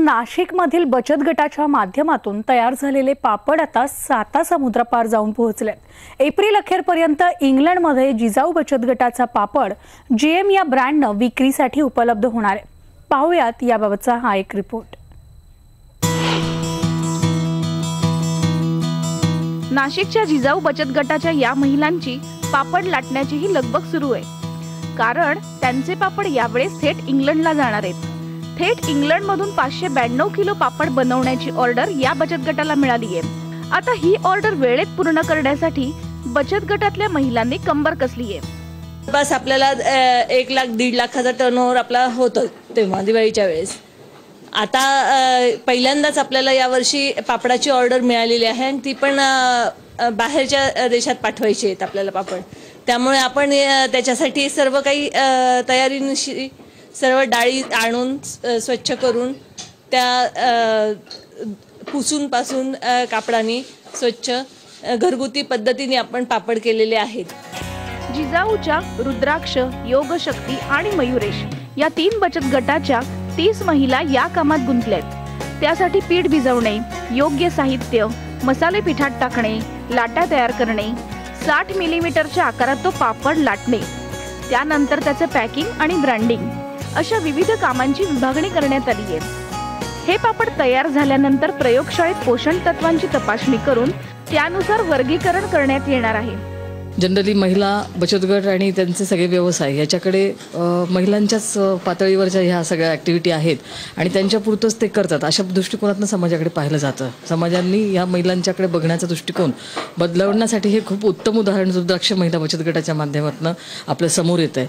नाशिकमधील बचत गटाच्या माध्यमातून तयार झालेले पापड आता 7 समुद्रपार जाऊन पोहोचलेत। एप्रिल अखेरपर्यंत इंग्लंडमध्ये जिजाऊ बचत गटाचा पापड जीएम या ब्रँडनं विक्रीसाठी उपलब्ध होणार आहे। पाहूयात याबाबतचा हा एक रिपोर्ट। नाशिकच्या जिजाऊ बचत गटाच्या या महिलांची पापड लाटण्याची ही लगबग सुरू आहे, कारण त्यांचे पापड यावेळेस थेट इंग्लंडला जाणार आहेत। थेट इंग्लंडमधून 592 किलो पापड बनवण्याची ऑर्डर या बचत गटाला मिळाली आहे। आता ही ऑर्डर वेळेत पूर्ण करण्यासाठी बचत गटातल्या महिलांनी कंबर कसली आहे। बस आपल्याला 1 लाख 1.5 लाखाचा टर्नओव्हर आपला होतो तेव्हा दिवाळीच्या वेळेस। आता पहिल्यांदाच आपल्याला यावर्षी पापडाची ऑर्डर मिळालेली आहे आणि ती पण बाहेरच्या देशात पाठवायची आहेत आपल्याला पापड। त्यामुळे आपण त्याच्यासाठी सर्व काही तयारीनिशी सर्व डाळी आणून स्वच्छ करून त्या पुसून पासून कापडाने स्वच्छ घरगुती पद्धतीने आपण पापड केलेले आहेत। जिजाऊच्या रुद्राक्ष, योगशक्ती आणि मयुरेश या 3 बचत गटाच्या 30 महिला या कामात गुंतल्यात। त्यासाठी पीठ भिजवणे, योग्य साहित्य, मसाले पिठात टाकणे, लाटा तयार करणे, 60 मिलीमीटरच्या आकारात तो पापड लाटणे, त्यानंतर त्याचे पॅकिंग आणि ब्रँडिंग अशा विविध कामांची विभागणी करण्यात आली आहे। हे पापड तयार झाल्यानंतर प्रयोगशाळेत पोषण तत्वांची तपासणी करून त्यानुसार वर्गीकरण करण्यात येणार आहे। जनरली महिला बचत गट आणि त्यांचे सगळे व्यवसाय याच्याकडे महिलांच्याच पातळीवरच्या ह्या सगळ्या ॲक्टिव्हिटी आहेत आणि त्यांच्यापुरतंच ते करतात अशा दृष्टिकोनातून समाजाकडे पाहिलं जातं। समाजांनी या महिलांच्याकडे बघण्याचा दृष्टिकोन बदलवण्यासाठी हे खूप उत्तम उदाहरण रुद्राक्ष महिला बचत गटाच्या माध्यमातून आपल्या समोर येत आहे।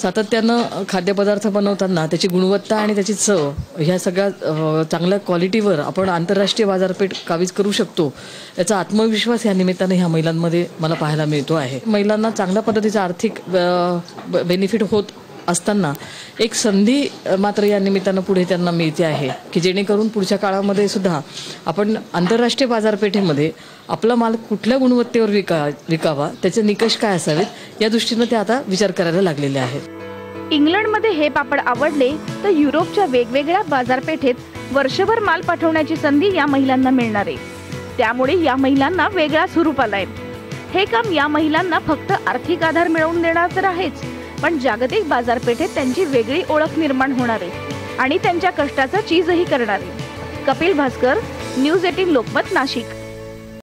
सातत्यानं खाद्यपदार्थ बनवताना त्याची गुणवत्ता आणि त्याची चव ह्या सगळ्या चांगल्या क्वालिटीवर आपण आंतरराष्ट्रीय बाजारपेठ काबीज करू शकतो याचा आत्मविश्वास या निमित्ताने ह्या महिलांमध्ये मला पाहायला मिळतो आहे। महिलांना चांगल्या पद्धतीचा आर्थिक बेनिफिट होत असताना एक संधी मात्र या निमित्तानं पुढे त्यांना मिळते आहे की जेणेकरून पुढच्या काळामध्ये सुद्धा आपण आंतरराष्ट्रीय बाजारपेठेमध्ये आपला माल कुठल्या गुणवत्तेवर विकावा त्याचे निकष काय असावेत या दृष्टीनं ते आता विचार करायला लागलेले आहेत। इंग्लंडमध्ये हे पापड आवडले तर युरोपच्या वेगवेगळ्या बाजारपेठेत वर्षभर माल पाठवण्याची संधी या महिलांना मिळणार आहे। त्यामुळे या महिलांना वेगळाच हुरूप आलाय। हे काम या महिलांना फक्त आर्थिक आधार मिळवून देणार तर आहेच, पण जागतिक बाजारपेठेत त्यांची वेगळी ओळख निर्माण होणार आहे आणि त्यांच्या कष्टाचा चीजही करणार आहे। कपिल भास्कर, न्यूज 18 लोकमत, नाशिक।